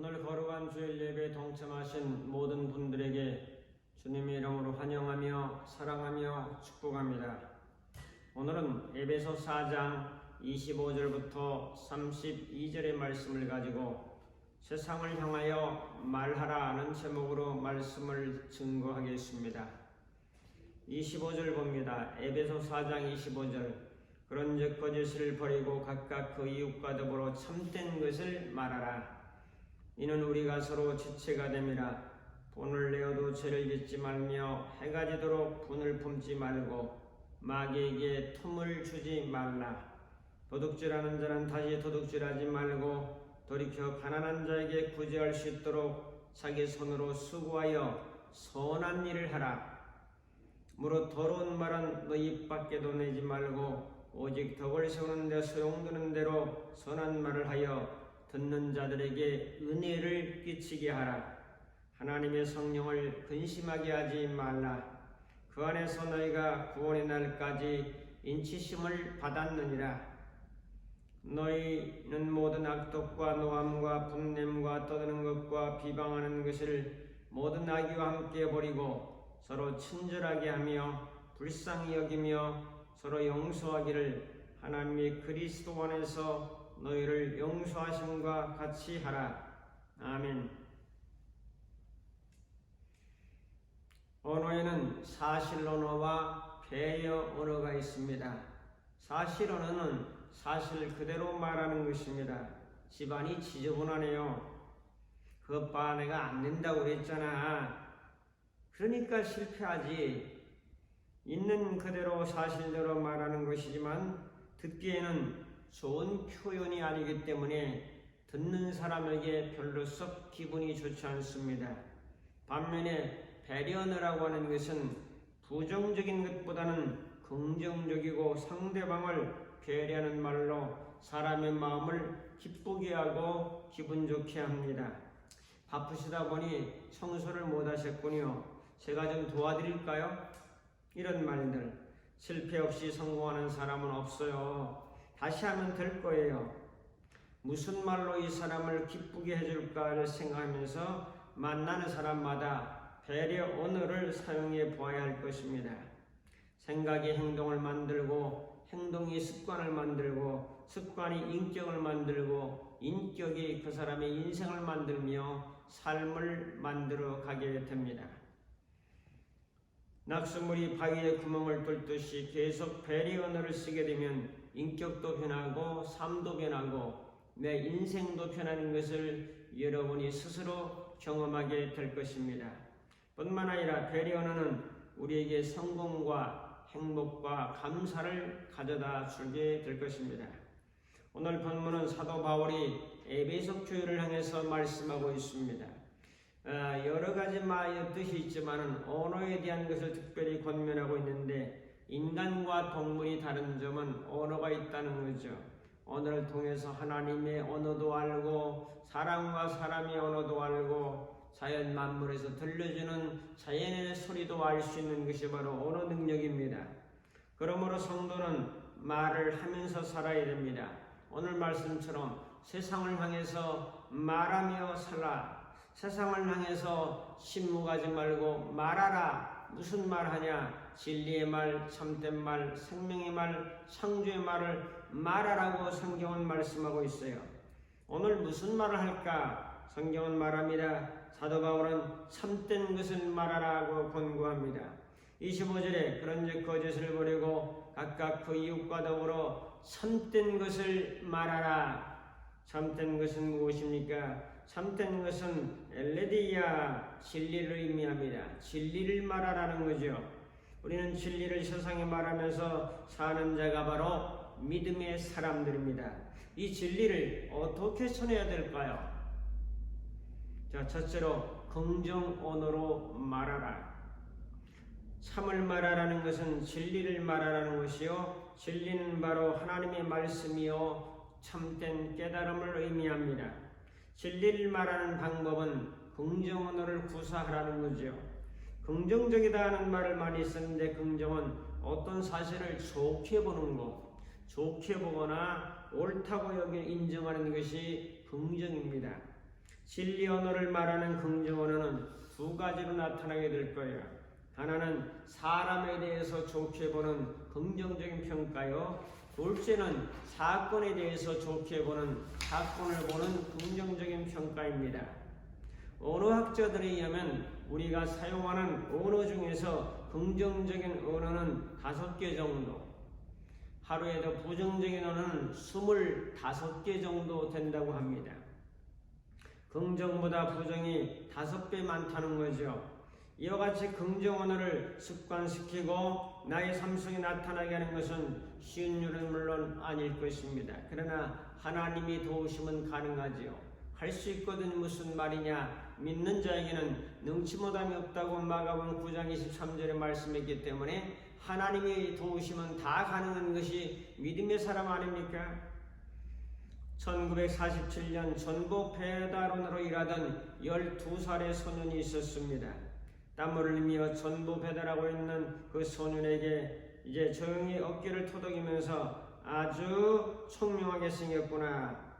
오늘 거룩한 주일 예배에 동참하신 모든 분들에게 주님의 이름으로 환영하며 사랑하며 축복합니다. 오늘은 에베소 4장 25절부터 32절의 말씀을 가지고 세상을 향하여 말하라는 제목으로 말씀을 증거하겠습니다. 25절 봅니다. 에베소 4장 25절. 그런즉 거짓을 버리고 각각 그 이웃과 더불어 참된 것을 말하라. 이는 우리가 서로 지체가 됨이라. 본을 내어도 죄를 짓지 말며 해가 지도록 분을 품지 말고 마귀에게 틈을 주지 말라. 도둑질하는 자는 다시 도둑질하지 말고 돌이켜 가난한 자에게 구제할 수 있도록 자기 손으로 수고하여 선한 일을 하라. 무릇 더러운 말은 너 입 밖에도 내지 말고 오직 덕을 세우는 데 소용드는 대로 선한 말을 하여 듣는 자들에게 은혜를 끼치게 하라. 하나님의 성령을 근심하게 하지 말라. 그 안에서 너희가 구원의 날까지 인치심을 받았느니라. 너희는 모든 악독과 노함과 분냄과 떠드는 것과 비방하는 것을 모든 악의와 함께 버리고 서로 친절하게 하며 불쌍히 여기며 서로 용서하기를 하나님의 그리스도 안에서 너희를 용서하심과 같이 하라. 아멘. 언어에는 사실 언어와 배려 언어가 있습니다. 사실 언어는 사실 그대로 말하는 것입니다. 집안이 지저분하네요. 그것 봐, 내가 안 된다고 그랬잖아. 그러니까 실패하지. 있는 그대로 사실대로 말하는 것이지만 듣기에는 좋은 표현이 아니기 때문에 듣는 사람에게 별로 썩 기분이 좋지 않습니다. 반면에 배려하라고 하는 것은 부정적인 것보다는 긍정적이고 상대방을 배려하는 말로 사람의 마음을 기쁘게 하고 기분 좋게 합니다. 바쁘시다 보니 청소를 못 하셨군요. 제가 좀 도와드릴까요? 이런 말들. 실패 없이 성공하는 사람은 없어요. 다시 하면 될 거예요. 무슨 말로 이 사람을 기쁘게 해줄까를 생각하면서 만나는 사람마다 배려 언어를 사용해 보아야 할 것입니다. 생각이 행동을 만들고 행동이 습관을 만들고 습관이 인격을 만들고 인격이 그 사람의 인생을 만들며 삶을 만들어 가게 됩니다. 낙수물이 바위에 구멍을 뚫듯이 계속 배려 언어를 쓰게 되면 인격도 변하고 삶도 변하고 내 인생도 변하는 것을 여러분이 스스로 경험하게 될 것입니다. 뿐만 아니라 배려 언어는 우리에게 성공과 행복과 감사를 가져다 주게 될 것입니다. 오늘 본문은 사도 바울이 에베소 교회를 향해서 말씀하고 있습니다. 여러 가지 뜻이 있지만 언어에 대한 것을 특별히 권면하고 있는데 인간과 동물이 다른 점은 언어가 있다는 거죠. 언어를 통해서 하나님의 언어도 알고 사람과 사람의 언어도 알고 자연 만물에서 들려주는 자연의 소리도 알 수 있는 것이 바로 언어 능력입니다. 그러므로 성도는 말을 하면서 살아야 됩니다. 오늘 말씀처럼 세상을 향해서 말하며 살아. 세상을 향해서 신무가지 말고 말하라. 무슨 말하냐? 진리의 말, 참된 말, 생명의 말, 창조의 말을 말하라고 성경은 말씀하고 있어요. 오늘 무슨 말을 할까? 성경은 말합니다. 사도 바울은 참된 것을 말하라고 권고합니다. 25절에 그런즉 거짓을 버리고 각각 그 이웃과 더불어 참된 것을 말하라. 참된 것은 무엇입니까? 참된 것은 엘레디야, 진리를 의미합니다. 진리를 말하라는 거죠. 우리는 진리를 세상에 말하면서 사는 자가 바로 믿음의 사람들입니다. 이 진리를 어떻게 전해야 될까요? 자, 첫째로 긍정 언어로 말하라. 참을 말하라는 것은 진리를 말하라는 것이요, 진리는 바로 하나님의 말씀이요 참된 깨달음을 의미합니다. 진리를 말하는 방법은 긍정 언어를 구사하라는 거죠. 긍정적이다 하는 말을 많이 쓰는데 긍정은 어떤 사실을 좋게 보는 것, 좋게 보거나 옳다고 여기 인정하는 것이 긍정입니다. 진리 언어를 말하는 긍정 언어는 두 가지로 나타나게 될 거예요. 하나는 사람에 대해서 좋게 보는 긍정적인 평가요. 둘째는 사건에 대해서 좋게 보는 사건을 보는 긍정적인 평가입니다. 언어학자들에 의하면 우리가 사용하는 언어 중에서 긍정적인 언어는 5개 정도, 하루에도 부정적인 언어는 25개 정도 된다고 합니다. 긍정보다 부정이 5배 많다는 거죠. 이와 같이 긍정 언어를 습관시키고 나의 삶 속에 나타나게 하는 것은 쉬운 일은 물론 아닐 것입니다. 그러나 하나님이 도우시면 가능하지요. 할 수 있거든 무슨 말이냐. 믿는 자에게는 능치 못함이 없다고 마가복음 9장 23절에 말씀했기 때문에 하나님이 도우시면 다 가능한 것이 믿음의 사람 아닙니까? 1947년 전복 배달원으로 일하던 12살의 소년이 있었습니다. 땀을 흘리며 전복 배달하고 있는 그 소년에게 이제 조용히 어깨를 토닥이면서 아주 총명하게 생겼구나.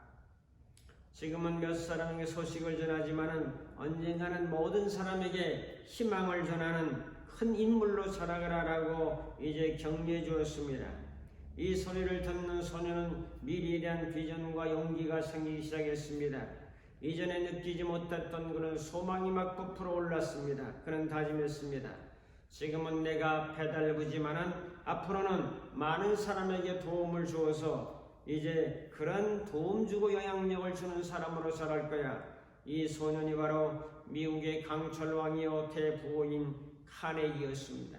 지금은 몇 사람에게 소식을 전하지만은 언젠가는 모든 사람에게 희망을 전하는 큰 인물로 자라가라라고 이제 격려해 주었습니다. 이 소리를 듣는 소년은 미래에 대한 비전과 용기가 생기기 시작했습니다. 이전에 느끼지 못했던 그런 소망이 막 부풀어 올랐습니다. 그는 다짐했습니다. 지금은 내가 배달부지만은 앞으로는 많은 사람에게 도움을 주어서 이제 그런 도움 주고 영향력을 주는 사람으로 자랄 거야. 이 소년이 바로 미국의 강철왕이요 대부호인 카네기였습니다.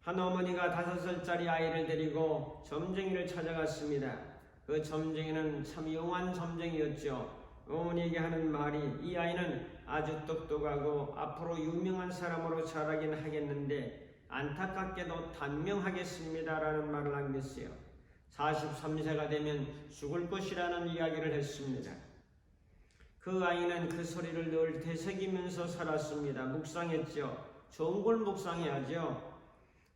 한 어머니가 5살짜리 아이를 데리고 점쟁이를 찾아갔습니다. 그 점쟁이는 참 용한 점쟁이였죠. 어머니에게 하는 말이 이 아이는 아주 똑똑하고 앞으로 유명한 사람으로 자라긴 하겠는데 안타깝게도 단명하겠습니다라는 말을 남겼어요. 43세가 되면 죽을 것이라는 이야기를 했습니다. 그 아이는 그 소리를 늘 되새기면서 살았습니다. 묵상했죠. 좋은 걸 묵상해야죠.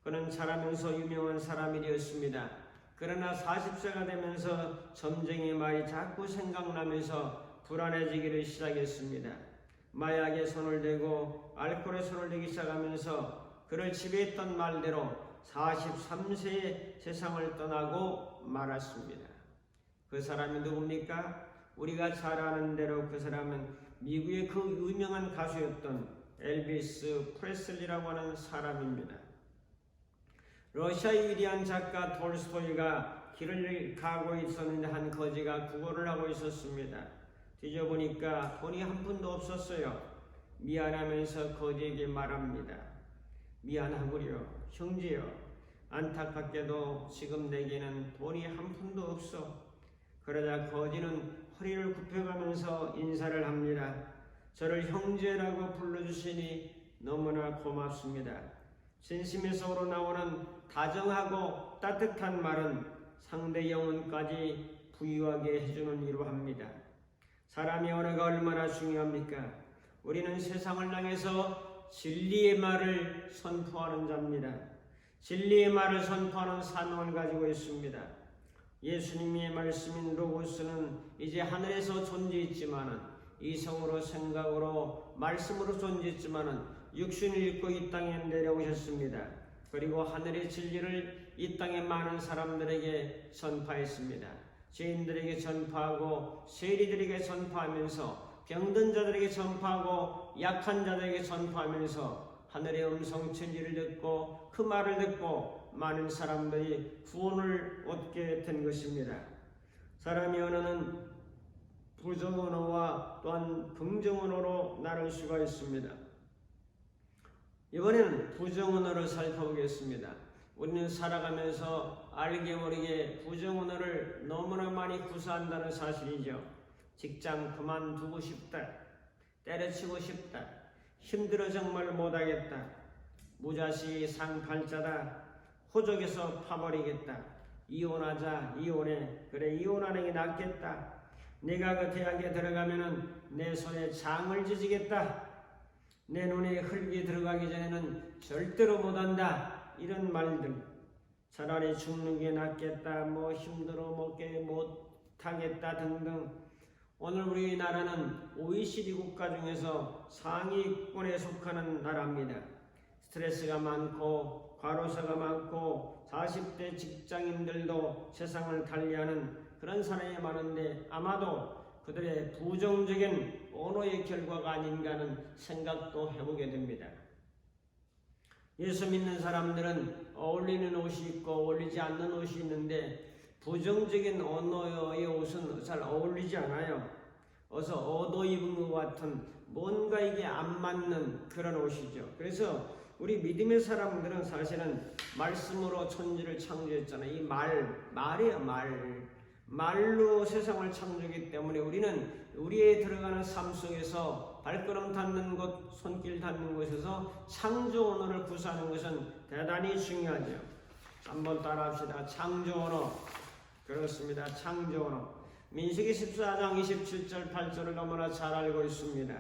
그는 자라면서 유명한 사람이 되었습니다. 그러나 40세가 되면서 점쟁이의 말이 자꾸 생각나면서 불안해지기를 시작했습니다. 마약에 손을 대고 알코올에 손을 대기 시작하면서 그를 지배했던 말대로 43세에 세상을 떠나고 말았습니다. 그 사람이 누굽니까? 우리가 잘 아는 대로 그 사람은 미국의 그 유명한 가수였던 엘비스 프레슬리라고 하는 사람입니다. 러시아의 위대한 작가 톨스토이가 길을 가고 있었는데 한 거지가 구걸을 하고 있었습니다. 뒤져보니까 돈이 한 푼도 없었어요. 미안하면서 거지에게 말합니다. 미안하구려 형제여, 안타깝게도 지금 내게는 돈이 한 푼도 없어. 그러자 거지는 허리를 굽혀가면서 인사를 합니다. 저를 형제라고 불러주시니 너무나 고맙습니다. 진심에서 우러나오는 다정하고 따뜻한 말은 상대 영혼까지 부유하게 해주는 이로 합니다. 사람의 언어가 얼마나 중요합니까? 우리는 세상을 향해서 진리의 말을 선포하는 자입니다. 진리의 말을 선포하는 사명을 가지고 있습니다. 예수님의 말씀인 로고스는 이제 하늘에서 존재했지만은 이성으로 생각으로 말씀으로 존재했지만은 육신을 입고 이 땅에 내려오셨습니다. 그리고 하늘의 진리를 이 땅의 많은 사람들에게 전파했습니다. 죄인들에게 전파하고 세리들에게 전파하면서 병든 자들에게 전파하고 약한 자들에게 전파하면서 하늘의 음성 진리를 듣고 그 말을 듣고 많은 사람들이 구원을 얻게 된 것입니다. 사람의 언어는 부정 언어와 또한 긍정 언어로 나눌 수가 있습니다. 이번에는 부정 언어를 살펴보겠습니다. 우리는 살아가면서 알게 모르게 부정 언어를 너무나 많이 구사한다는 사실이죠. 직장 그만두고 싶다, 때려치고 싶다, 힘들어 정말 못하겠다, 무자식이 상팔자다, 호적에서 파버리겠다, 이혼하자, 이혼해, 그래 이혼하는 게 낫겠다, 내가 그 대학에 들어가면은 내 손에 장을 지지겠다, 내 눈에 흙이 들어가기 전에는 절대로 못한다, 이런 말들. 차라리 죽는 게 낫겠다, 뭐 힘들어 못하겠다 등등 오늘 우리나라는 OECD 국가 중에서 상위권에 속하는 나라입니다. 스트레스가 많고 과로사가 많고 40대 직장인들도 세상을 달리하는 그런 사람이 많은데 아마도 그들의 부정적인 언어의 결과가 아닌가 하는 생각도 해보게 됩니다. 예수 믿는 사람들은 어울리는 옷이 있고 어울리지 않는 옷이 있는데 부정적인 언어의 옷은 잘 어울리지 않아요. 어서 얻어 입은 것 같은 뭔가 이게 안 맞는 그런 옷이죠. 그래서 우리 믿음의 사람들은 사실은 말씀으로 천지를 창조했잖아요. 이 말이에요, 말로 세상을 창조하기 때문에 우리는 우리의 들어가는 삶 속에서 발걸음 닿는 곳, 손길 닿는 곳에서 창조 언어를 구사하는 것은 대단히 중요하죠. 한번 따라합시다. 창조 언어. 그렇습니다. 창조 언어. 민수기 14장 27절 8절을 너무나 잘 알고 있습니다.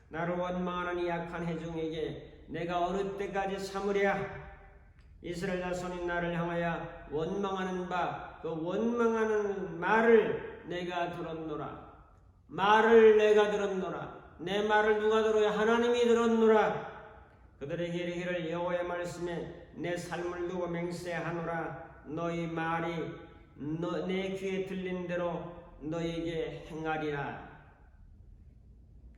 나를 원망하는 이 약한 회중에게 내가 어느 때까지 참으랴. 이스라엘 자손이 나를 향하여 원망하는 그 원망하는 말을 내가 들었노라. 말을 내가 들었노라. 내 말을 누가 들어야? 하나님이 들었노라. 그들에게 이르기를 여호와의 말씀에 내 삶을 두고 맹세하노라. 너희 말이 내 귀에 들린 대로 너에게 행하리라.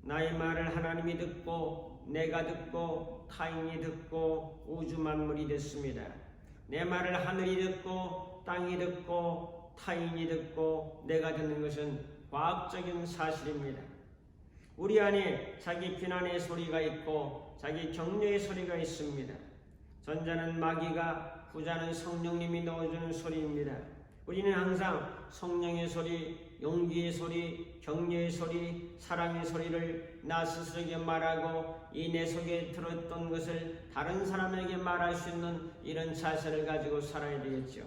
나의 말을 하나님이 듣고 내가 듣고 타인이 듣고 우주 만물이 됐습니다. 내 말을 하늘이 듣고 땅이 듣고 타인이 듣고 내가 듣는 것은 과학적인 사실입니다. 우리 안에 자기 비난의 소리가 있고 자기 격려의 소리가 있습니다. 전자는 마귀가, 후자는 성령님이 넣어주는 소리입니다. 우리는 항상 성령의 소리, 용기의 소리, 격려의 소리, 사랑의 소리를 나 스스로에게 말하고 이 내 속에 들었던 것을 다른 사람에게 말할 수 있는 이런 자세를 가지고 살아야 되겠죠.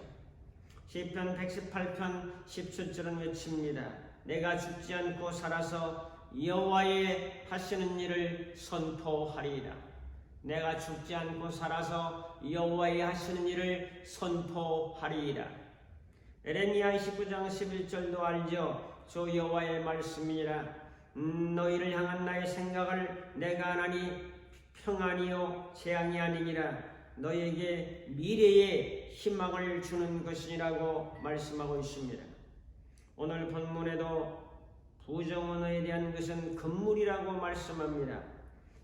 시편 118편 17절은 외칩니다. 내가 죽지 않고 살아서 여호와의 하시는 일을 선포하리이다. 내가 죽지 않고 살아서 여호와의 하시는 일을 선포하리이다. 에레미야 19장 11절도 알죠. 주 여호와의 말씀이라. 너희를 향한 나의 생각을 내가 하나니 평안이요 재앙이 아니니라. 너희에게 미래의 희망을 주는 것이라고 말씀하고 있습니다. 오늘 본문에도 부정언어에 대한 것은 금물이라고 말씀합니다.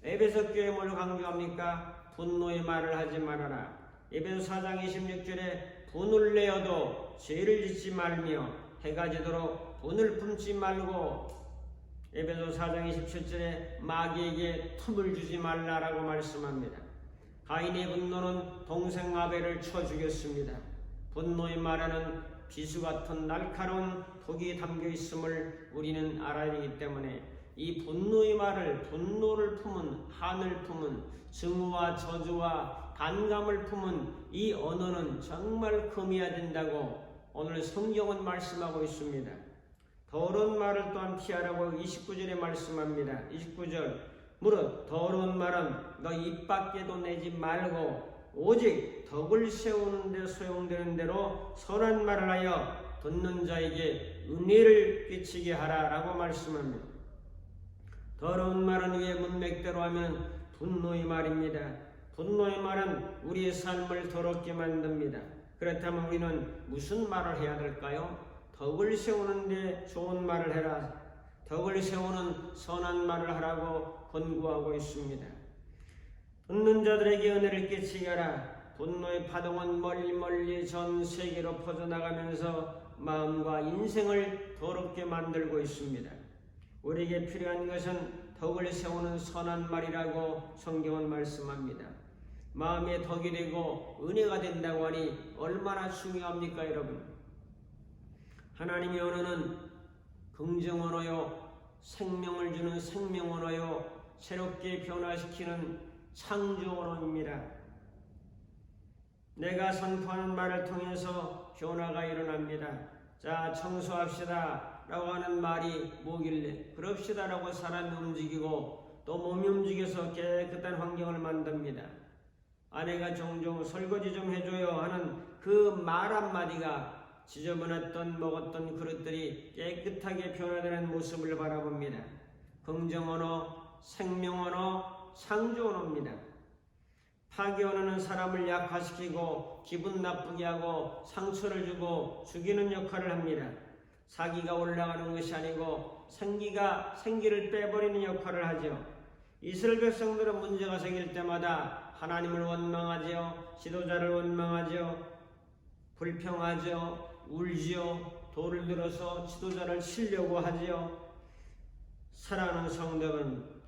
에베소 교회 뭘 강조합니까? 분노의 말을 하지 말아라. 에베소 4장 26절에 분을 내어도 죄를 짓지 말며 해가 지도록 분을 품지 말고 에베소 4장 27절에 마귀에게 틈을 주지 말라라고 말씀합니다. 가인의 분노는 동생 아벨을 쳐 죽였습니다. 분노의 말에는 비수 같은 날카로운 독이 담겨 있음을 우리는 알아야 되기 때문에 이 분노의 말을, 분노를 품은, 한을 품은, 증오와 저주와 단감을 품은 이 언어는 정말 금해야 된다고 오늘 성경은 말씀하고 있습니다. 더러운 말을 또한 피하라고 29절에 말씀합니다. 29절 무릇 더러운 말은 너 입 밖에도 내지 말고 오직 덕을 세우는 데 소용되는 대로 선한 말을 하여 듣는 자에게 은혜를 끼치게 하라라고 말씀합니다. 더러운 말은 위의 문맥대로 하면 분노의 말입니다. 분노의 말은 우리의 삶을 더럽게 만듭니다. 그렇다면 우리는 무슨 말을 해야 될까요? 덕을 세우는데 좋은 말을 해라. 덕을 세우는 선한 말을 하라고 권고하고 있습니다. 듣는 자들에게 은혜를 끼치게 하라. 분노의 파동은 멀리 전 세계로 퍼져나가면서 마음과 인생을 더럽게 만들고 있습니다. 우리에게 필요한 것은 덕을 세우는 선한 말이라고 성경은 말씀합니다. 마음에 덕이 되고 은혜가 된다고 하니 얼마나 중요합니까, 여러분? 하나님의 언어는 긍정 언어요, 생명을 주는 생명 언어요, 새롭게 변화시키는 창조 언어입니다. 내가 선포하는 말을 통해서 변화가 일어납니다. 자, 청소합시다 라고 하는 말이 뭐길래 그럽시다 라고 사람이 움직이고 또 몸이 움직여서 깨끗한 환경을 만듭니다. 아내가 종종 설거지 좀 해줘요 하는 그 말 한마디가 지저분했던 먹었던 그릇들이 깨끗하게 변화되는 모습을 바라봅니다. 긍정 언어, 생명 언어, 창조 언어입니다. 파괴 언어는 사람을 약화시키고 기분 나쁘게 하고 상처를 주고 죽이는 역할을 합니다. 사기가 올라가는 것이 아니고 생기를 빼버리는 역할을 하죠. 이스라엘 백성들은 문제가 생길 때마다 하나님을 원망하죠. 지도자를 원망하죠. 불평하죠. 울지요. 돌을 들어서 지도자를 치려고 하지요. 사랑하는 성도는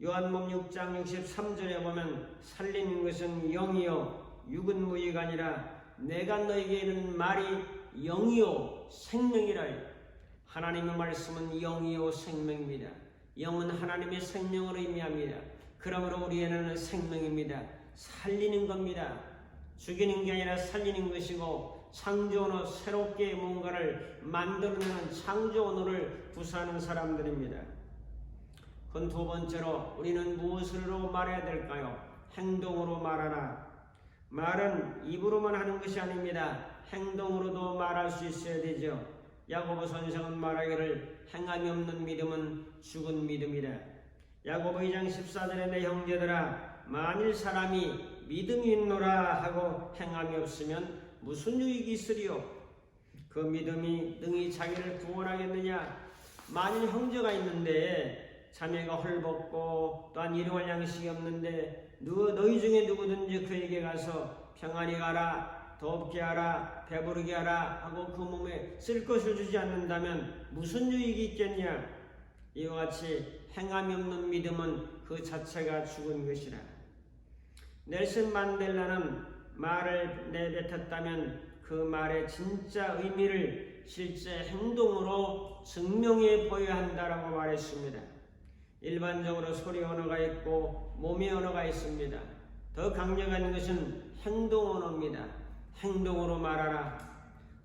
요한복음 6장 63절에 보면 살리는 것은 영이요 육은 무의가 아니라 내가 너에게 이르는 말이 영이요 생명이라. 하나님의 말씀은 영이요 생명입니다. 영은 하나님의 생명으로 의미합니다. 그러므로 우리에게는 생명입니다. 살리는 겁니다. 죽이는 게 아니라 살리는 것이고 창조 언어, 새롭게 뭔가를 만들어내는 창조 언어를 구사하는 사람들입니다. 그건 두 번째로 우리는 무엇으로 말해야 될까요? 행동으로 말하라. 말은 입으로만 하는 것이 아닙니다. 행동으로도 말할 수 있어야 되죠. 야고보 선생은 말하기를 행함이 없는 믿음은 죽은 믿음이다. 야고보 2장 14절에 내 형제들아 만일 사람이 믿음이 있노라 하고 행함이 없으면 무슨 유익이 있으리요? 그 믿음이 능히 자기를 구원하겠느냐? 만일 형제가 있는데 자매가 헐벗고 또한 일용할 양식이 없는데 너희 중에 누구든지 그에게 가서 평안히 가라, 덥게 하라, 배부르게 하라 하고 그 몸에 쓸 것을 주지 않는다면 무슨 유익이 있겠냐? 이와 같이 행함이 없는 믿음은 그 자체가 죽은 것이라. 넬슨 만델라는 말을 내뱉었다면 그 말의 진짜 의미를 실제 행동으로 증명해 보여야 한다라고 말했습니다. 일반적으로 소리 언어가 있고 몸의 언어가 있습니다. 더 강력한 것은 행동 언어입니다. 행동으로 말하라.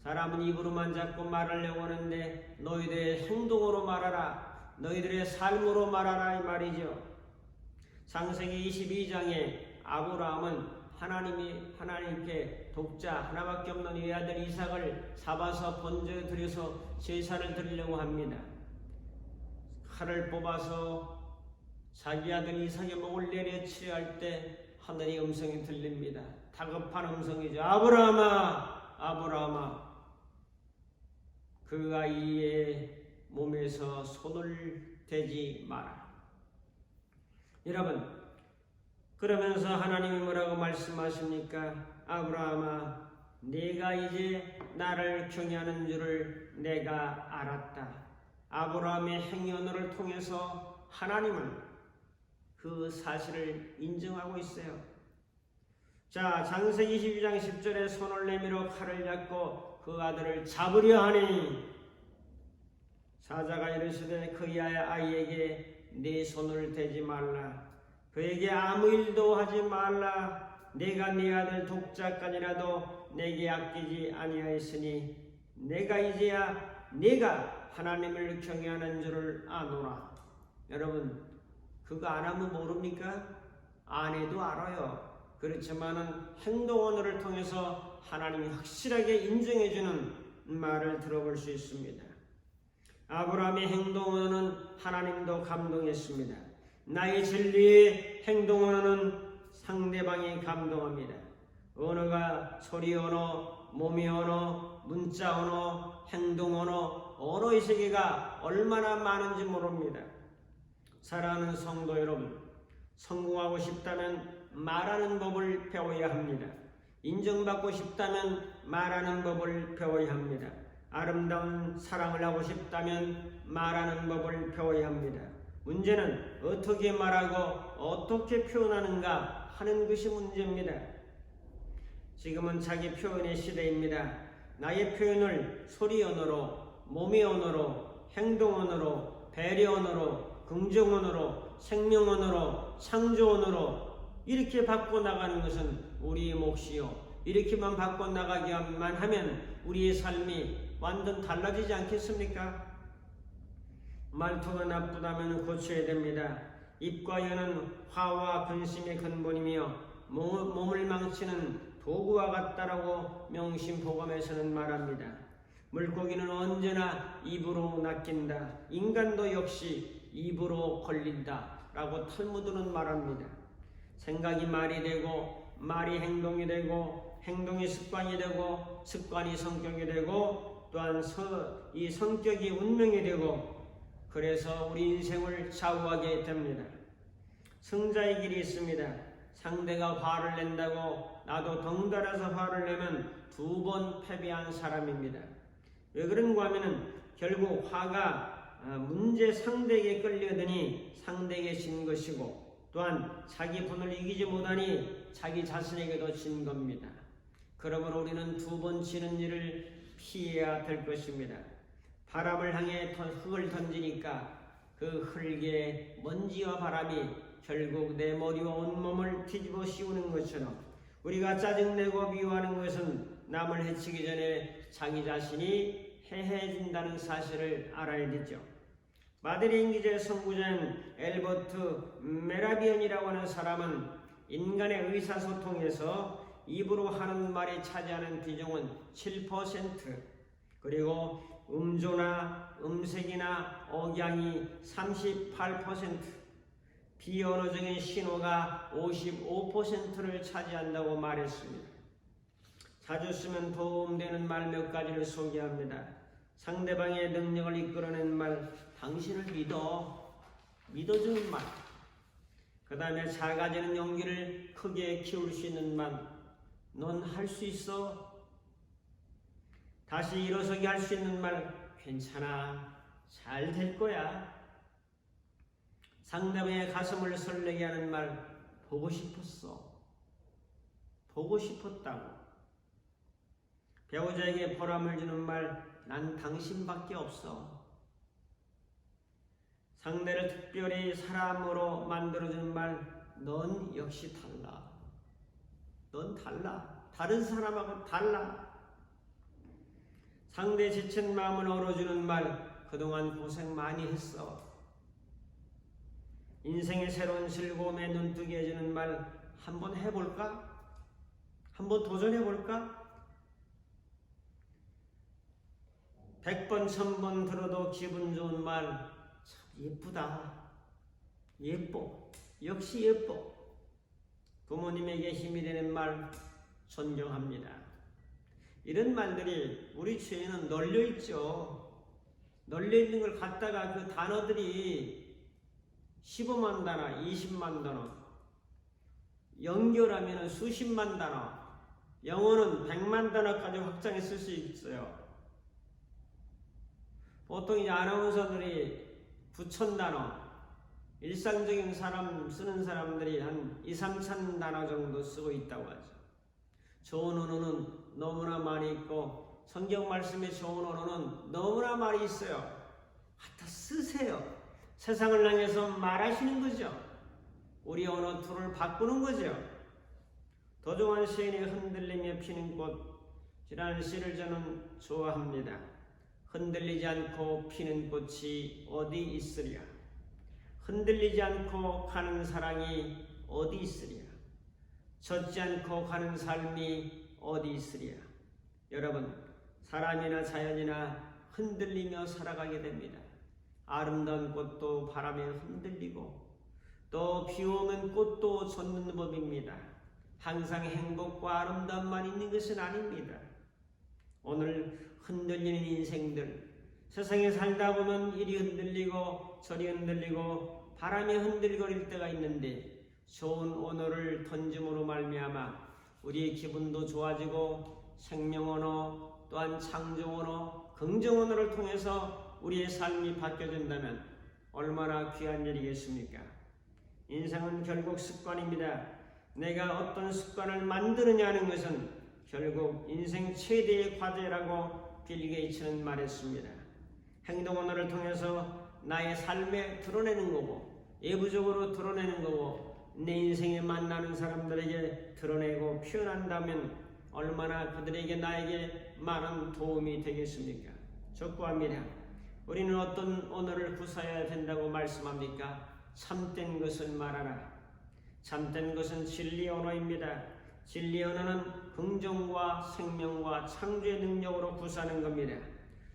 사람은 입으로만 자꾸 말하려고 하는데 너희들의 행동으로 말하라. 너희들의 삶으로 말하라 이 말이죠. 창세기 22장에 아브라함은 하나님께 독자 하나밖에 없는 외아들 이삭을 잡아서 번제에 드려서 제사를 드리려고 합니다. 칼을 뽑아서 자기 아들 이삭의 목을 내려치려 할 때 하늘의 음성이 들립니다. 다급한 음성이죠. 아브라함아, 아브라함아, 그 아이의 몸에서 손을 대지 마라. 여러분, 그러면서 하나님이 뭐라고 말씀하십니까? 아브라함아, 네가 이제 나를 경외하는 줄을 내가 알았다. 아브라함의 행연을 통해서 하나님은 그 사실을 인정하고 있어요. 자, 창세기 22장 10절에 손을 내밀어 칼을 잡고 그 아들을 잡으려 하니 사자가 이르시되 그 아이에게 네 손을 대지 말라. 그에게 아무 일도 하지 말라. 내가 네 아들 독자까지라도 내게 아끼지 아니하였으니 내가 이제야 네가 하나님을 경외하는 줄을 아노라. 여러분, 그거 안 하면 모릅니까? 안 해도 알아요. 그렇지만은 행동 언어를 통해서 하나님이 확실하게 인정해주는 말을 들어볼 수 있습니다. 아브라함의 행동 언어는 하나님도 감동했습니다. 나의 진리의 행동 언어는 상대방이 감동합니다. 언어가 소리 언어, 몸의 언어, 문자 언어, 행동 언어, 언어의 세계가 얼마나 많은지 모릅니다. 사랑하는 성도 여러분, 성공하고 싶다면 말하는 법을 배워야 합니다. 인정받고 싶다면 말하는 법을 배워야 합니다. 아름다운 사랑을 하고 싶다면 말하는 법을 배워야 합니다. 문제는 어떻게 말하고 어떻게 표현하는가 하는 것이 문제입니다. 지금은 자기 표현의 시대입니다. 나의 표현을 소리 언어로, 몸의 언어로, 행동 언어로, 배려 언어로, 긍정 언어로, 생명 언어로, 창조 언어로 이렇게 바꿔나가는 것은 우리의 몫이요. 이렇게만 바꿔나가기만 하면 우리의 삶이 완전 달라지지 않겠습니까? 말투가 나쁘다면 고쳐야 됩니다. 입과 혀는 화와 근심의 근본이며 몸을 망치는 도구와 같다라고 명심보감에서는 말합니다. 물고기는 언제나 입으로 낚인다. 인간도 역시 입으로 걸린다. 라고 탈무드는 말합니다. 생각이 말이 되고 말이 행동이 되고 행동이 습관이 되고 습관이 성격이 되고 또한 이 성격이 운명이 되고 그래서 우리 인생을 좌우하게 됩니다. 승자의 길이 있습니다. 상대가 화를 낸다고 나도 덩달아서 화를 내면 2번 패배한 사람입니다. 왜 그런가 하면은 결국 화가 문제 상대에게 끌려드니 상대에게 진 것이고 또한 자기 분을 이기지 못하니 자기 자신에게도 진 겁니다. 그러므로 우리는 2번 지는 일을 피해야 될 것입니다. 바람을 향해 흙을 던지니까 그 흙에 먼지와 바람이 결국 내 머리와 온몸을 뒤집어 씌우는 것처럼 우리가 짜증내고 미워하는 것은 남을 해치기 전에 자기 자신이 해해진다는 사실을 알아야 되죠. 마드리인 기자의 선구자인 엘버트 메라비언이라고 하는 사람은 인간의 의사소통에서 입으로 하는 말이 차지하는 비중은 7%, 그리고 음조나 음색이나 억양이 38%, 비언어적인 신호가 55%를 차지한다고 말했습니다. 자주 쓰면 도움되는 말 몇 가지를 소개합니다. 상대방의 능력을 이끌어낸 말, 당신을 믿어주는 말. 그 다음에 작아지는 용기를 크게 키울 수 있는 말, 넌 할 수 있어. 다시 일어서게 할 수 있는 말, 괜찮아, 잘 될 거야. 상대방의 가슴을 설레게 하는 말, 보고 싶었어, 보고 싶었다고. 배우자에게 보람을 주는 말, 난 당신밖에 없어. 상대를 특별히 사람으로 만들어주는 말, 넌 역시 달라. 넌 달라. 다른 사람하고 달라. 상대 지친 마음을 얼어주는 말, 그동안 고생 많이 했어. 인생의 새로운 즐거움에 눈뜨게 해주는 말, 한번 해볼까? 한번 도전해볼까? 100번, 1000번 들어도 기분 좋은 말, 참 예쁘다. 예뻐. 역시 예뻐. 부모님에게 힘이 되는 말, 존경합니다. 이런 말들이 우리 주위에는 널려있죠. 널려있는 걸 갖다가 그 단어들이 15만 단어, 20만 단어, 연결하면 수십만 단어, 영어는 100만 단어까지 확장해 쓸 수 있어요. 보통 이제 아나운서들이 9천 단어, 일상적인 사람 쓰는 사람들이 한 2, 3천 단어 정도 쓰고 있다고 하죠. 좋은 언어는 너무나 많이 있고 성경 말씀에 좋은 언어는 너무나 많이 있어요. 갖다 쓰세요. 세상을 향해서 말하시는 거죠. 우리 언어 툴을 바꾸는 거죠. 도종환 시인의 흔들리며 피는 꽃이라는 시를 저는 좋아합니다. 흔들리지 않고 피는 꽃이 어디 있으랴. 흔들리지 않고 가는 사랑이 어디 있으랴. 젖지 않고 가는 삶이 어디 있으랴. 여러분, 사람이나 자연이나 흔들리며 살아가게 됩니다. 아름다운 꽃도 바람에 흔들리고 또 비 오면 꽃도 젖는 법입니다. 항상 행복과 아름다움만 있는 것은 아닙니다. 오늘 흔들리는 인생들, 세상에 살다 보면 이리 흔들리고 저리 흔들리고 바람에 흔들거릴 때가 있는데 좋은 언어를 던짐으로 말미암아 우리의 기분도 좋아지고 생명 언어 또한 창조 언어, 긍정 언어를 통해서 우리의 삶이 바뀌어진다면 얼마나 귀한 일이겠습니까? 인생은 결국 습관입니다. 내가 어떤 습관을 만드느냐는 것은 결국 인생 최대의 과제라고 빌 게이츠는 말했습니다. 행동 언어를 통해서 나의 삶에 드러내는 거고 외부적으로 드러내는 거고 내 인생에 만나는 사람들에게 드러내고 표현한다면 얼마나 그들에게 나에게 많은 도움이 되겠습니까? 족구합니다. 우리는 어떤 언어를 구사해야 된다고 말씀합니까? 참된 것을 말하라. 참된 것은 진리 언어입니다. 진리 언어는 긍정과 생명과 창조의 능력으로 구사하는 겁니다.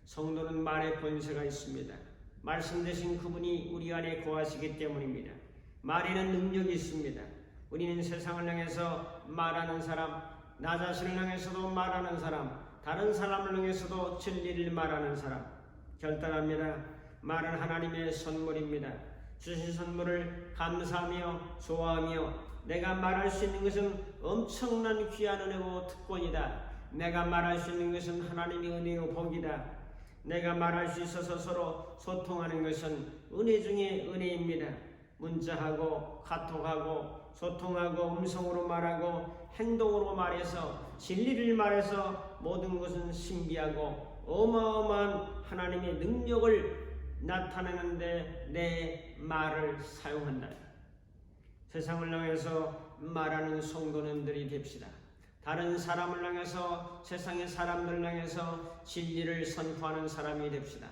성도는 말의 권세가 있습니다. 말씀 되신 그분이 우리 안에 거하시기 때문입니다. 말에는 능력이 있습니다. 우리는 세상을 향해서 말하는 사람, 나 자신을 향해서도 말하는 사람, 다른 사람을 향해서도 진리를 말하는 사람. 결단합니다. 말은 하나님의 선물입니다. 주신 선물을 감사하며 좋아하며 내가 말할 수 있는 것은 엄청난 귀한 은혜고 특권이다. 내가 말할 수 있는 것은 하나님의 은혜요 복이다. 내가 말할 수 있어서 서로 소통하는 것은 은혜 중에 은혜입니다. 문자하고 카톡하고 소통하고 음성으로 말하고 행동으로 말해서 진리를 말해서 모든 것은 신비하고 어마어마한 하나님의 능력을 나타내는데 내 말을 사용한다. 세상을 향해서 말하는 성도님들이 됩시다. 다른 사람을 향해서 세상의 사람들을 향해서 진리를 선포하는 사람이 됩시다.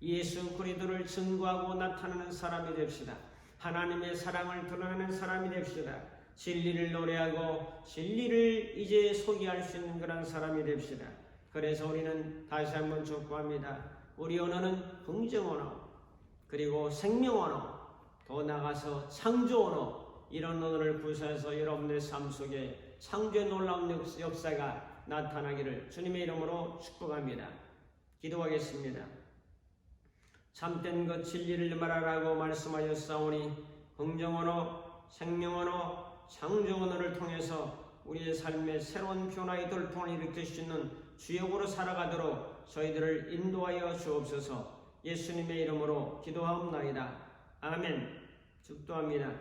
예수 그리스도를 증거하고 나타내는 사람이 됩시다. 하나님의 사랑을 드러내는 사람이 됩시다. 진리를 노래하고 진리를 이제 소개할 수 있는 그런 사람이 됩시다. 그래서 우리는 다시 한번 촉구합니다. 우리 언어는 긍정 언어, 그리고 생명 언어, 더 나아가서 창조 언어, 이런 언어를 구사해서 여러분의 삶 속에 창조의 놀라운 역사가 나타나기를 주님의 이름으로 축복합니다. 기도하겠습니다. 참된 것 진리를 말하라고 말씀하셨사오니 긍정 언어, 생명 언어, 창조 언어를 통해서 우리의 삶의 새로운 변화의 돌풍을 일으킬 수 있는 주역으로 살아가도록 저희들을 인도하여 주옵소서. 예수님의 이름으로 기도하옵나이다. 아멘. 축도합니다.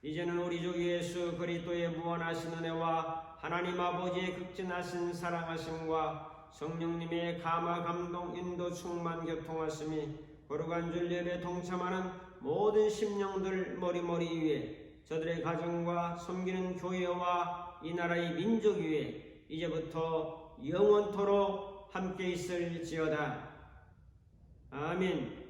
이제는 우리 주 예수 그리스도의 무한하신 은혜와 하나님 아버지의 극진하신 사랑하심과 성령님의 감화 감동 인도 충만 교통하심이 거룩한 줄 예배 동참하는 모든 심령들 머리머리 위에 저들의 가정과 섬기는 교회와 이 나라의 민족 위에 이제부터 영원토록 함께 있을지어다. 아멘.